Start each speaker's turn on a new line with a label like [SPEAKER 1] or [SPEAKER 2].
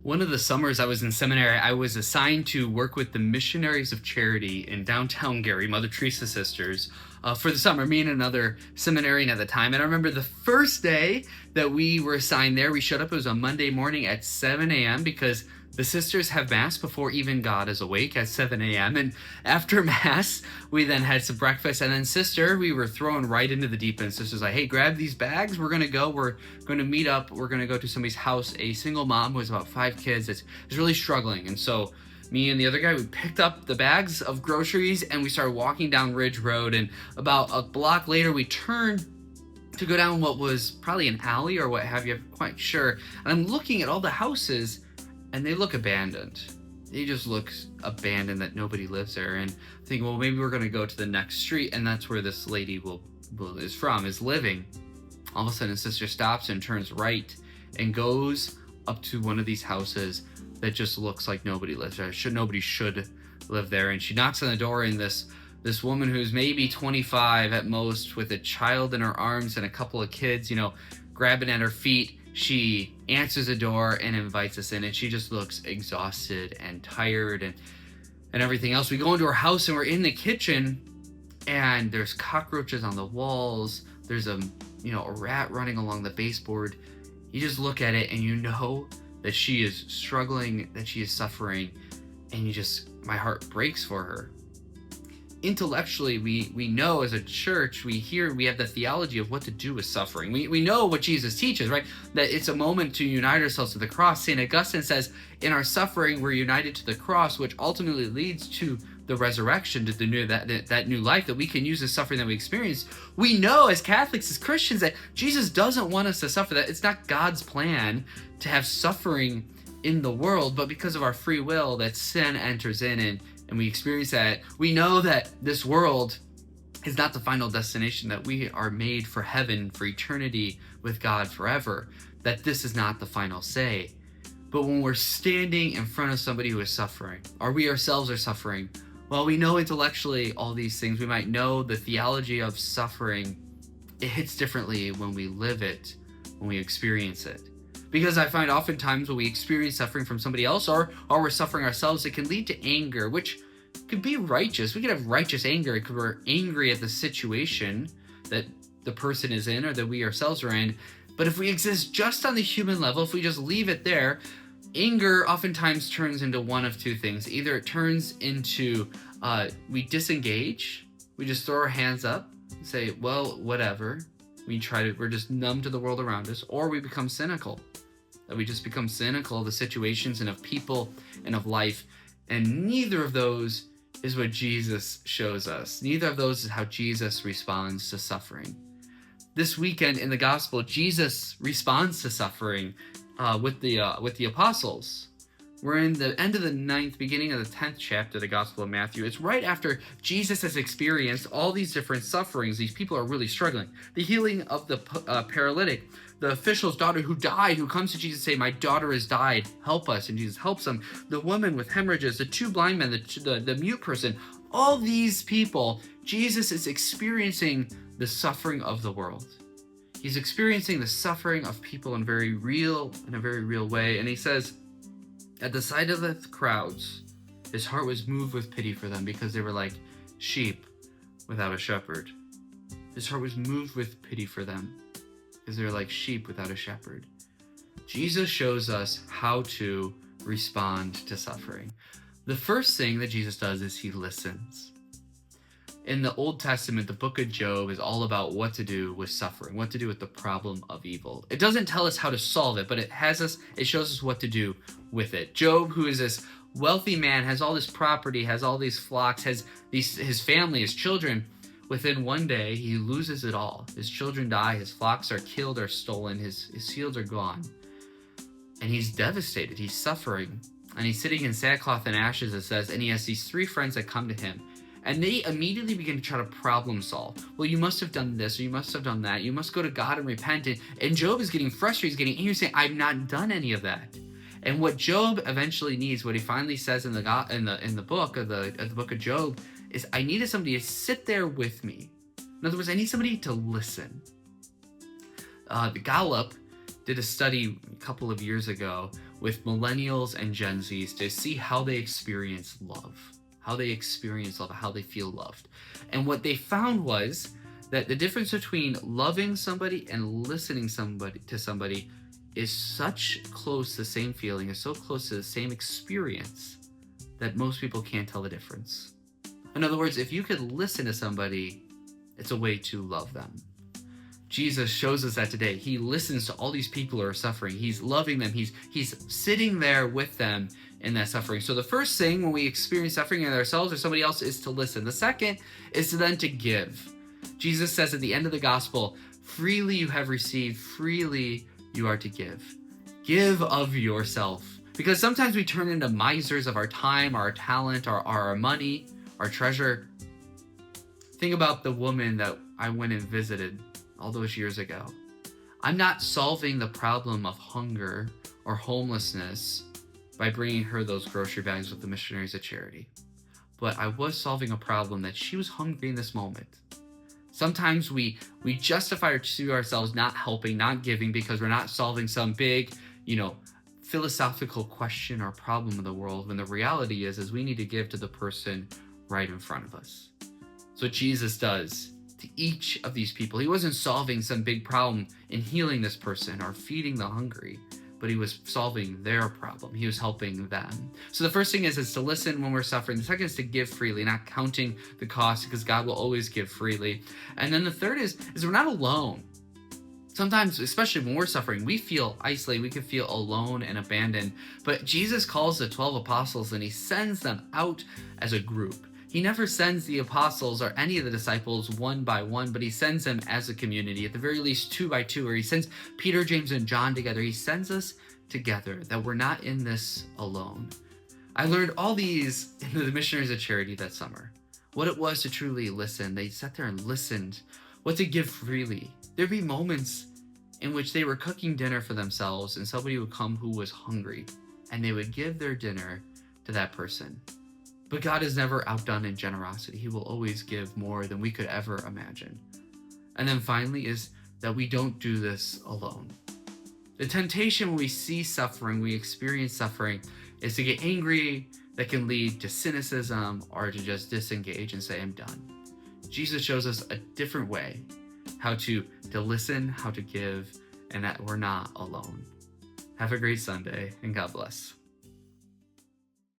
[SPEAKER 1] One of the summers I was in seminary, I was assigned to work with the Missionaries of Charity in downtown Gary, Mother Teresa Sisters, for the summer, me and another seminarian at the time. And I remember the first day that we were assigned there, we showed up, it was a Monday morning at 7 a.m. because the sisters have Mass before even God is awake at 7 a.m. And after Mass, we then had some breakfast. And then Sister, we were thrown right into the deep end. Sister's like, hey, grab these bags. We're going to go. We're going to meet up. We're going to go to somebody's house. A single mom who has about 5 kids is really struggling. And so me and the other guy, we picked up the bags of groceries and we started walking down Ridge Road. And about a block later, we turned to go down what was probably an alley or what have you, I'm quite sure. And I'm looking at all the houses and they look abandoned. It just looks abandoned, that nobody lives there. And I think, well, maybe we're going to go to the next street, and that's where this lady is living. All of a sudden, Sister stops and turns right and goes up to one of these houses that just looks like nobody lives there. Nobody should live there. And she knocks on the door, and this woman who's maybe 25 at most, with a child in her arms and a couple of kids, grabbing at her feet, she answers the door and invites us in, and she just looks exhausted and tired and everything else. We go into her house and we're in the kitchen, and there's cockroaches on the walls. There's a rat running along the baseboard. You just look at it and you know that she is struggling, that she is suffering, and my heart breaks for her. Intellectually, we know as a church, we have the theology of what to do with suffering. We know what Jesus teaches, right? That it's a moment to unite ourselves to the cross. St. Augustine says, in our suffering, we're united to the cross, which ultimately leads to the resurrection, to that new life that we can use the suffering that we experience. We know as Catholics, as Christians, that Jesus doesn't want us to suffer, that it's not God's plan to have suffering in the world, but because of our free will, that sin enters in and we experience that. We know that this world is not the final destination, that we are made for heaven, for eternity with God forever, that this is not the final say. But when we're standing in front of somebody who is suffering, or we ourselves are suffering, well, we know intellectually all these things. We might know the theology of suffering. It hits differently when we live it, when we experience it. Because I find oftentimes when we experience suffering from somebody else, or we're suffering ourselves, it can lead to anger, which could be righteous. We could have righteous anger because we're angry at the situation that the person is in or that we ourselves are in. But if we exist just on the human level, if we just leave it there, anger oftentimes turns into one of two things. Either it turns into we disengage, we just throw our hands up and say, well, whatever. We're just numb to the world around us, or we become cynical. That we just become cynical of the situations and of people and of life. And neither of those is what Jesus shows us. Neither of those is how Jesus responds to suffering. This weekend in the gospel, Jesus responds to suffering with the apostles. We're in the end of the 9th, beginning of the 10th chapter of the Gospel of Matthew. It's right after Jesus has experienced all these different sufferings. These people are really struggling. The healing of the paralytic, the official's daughter who died, who comes to Jesus and say, my daughter has died, help us. And Jesus helps them. The woman with hemorrhages, the 2 blind men, the mute person, all these people, Jesus is experiencing the suffering of the world. He's experiencing the suffering of people in a very real way. And he says, at the sight of the crowds, his heart was moved with pity for them because they were like sheep without a shepherd. His heart was moved with pity for them because they're like sheep without a shepherd. Jesus shows us how to respond to suffering. The first thing that Jesus does is he listens. In the Old Testament, the book of Job is all about what to do with suffering, what to do with the problem of evil. It doesn't tell us how to solve it, but it shows us what to do with it. Job, who is this wealthy man, has all this property, has all these flocks, has his family, his children. Within one day, he loses it all. His children die, his flocks are killed or stolen, his fields are gone. And he's devastated, he's suffering. And he's sitting in sackcloth and ashes, it says, and he has these 3 friends that come to him. And they immediately begin to try to problem solve. Well, you must have done this, or you must have done that. You must go to God and repent. And Job is getting frustrated. He's getting angry, saying, I've not done any of that. And what Job eventually needs, what he finally says in the book of Job, is I needed somebody to sit there with me. In other words, I need somebody to listen. The Gallup did a study a couple of years ago with millennials and Gen Zs to see how they experience love, how they feel loved. And what they found was that the difference between loving somebody and listening to somebody is such close to the same feeling, is so close to the same experience that most people can't tell the difference. In other words, if you could listen to somebody, it's a way to love them. Jesus shows us that today. He listens to all these people who are suffering. He's loving them. He's sitting there with them in that suffering. So the first thing when we experience suffering in ourselves or somebody else is to listen. The second is then to give. Jesus says at the end of the gospel, freely you have received, freely you are to give. Give of yourself. Because sometimes we turn into misers of our time, our talent, our money, our treasure. Think about the woman that I went and visited all those years ago. I'm not solving the problem of hunger or homelessness by bringing her those grocery bags with the Missionaries of Charity. But I was solving a problem that she was hungry in this moment. Sometimes we justify to ourselves not helping, not giving because we're not solving some big, philosophical question or problem in the world, when the reality is we need to give to the person right in front of us. So Jesus does to each of these people. He wasn't solving some big problem in healing this person or feeding the hungry, but he was solving their problem. He was helping them. So the first thing is to listen when we're suffering. The second is to give freely, not counting the cost, because God will always give freely. And then the third is we're not alone. Sometimes, especially when we're suffering, we feel isolated. We can feel alone and abandoned. But Jesus calls the 12 apostles and he sends them out as a group. He never sends the apostles or any of the disciples one by one, but he sends them as a community, at the very least 2 by 2, or he sends Peter, James, and John together. He sends us together, that we're not in this alone. I learned all these in the Missionaries of Charity that summer. What it was to truly listen. They sat there and listened. What to give freely. There'd be moments in which they were cooking dinner for themselves and somebody would come who was hungry, and they would give their dinner to that person. But God is never outdone in generosity. He will always give more than we could ever imagine. And then finally is that we don't do this alone. The temptation when we see suffering, we experience suffering, is to get angry. That can lead to cynicism or to just disengage and say, I'm done. Jesus shows us a different way, how to listen, how to give, and that we're not alone. Have a great Sunday, and God bless.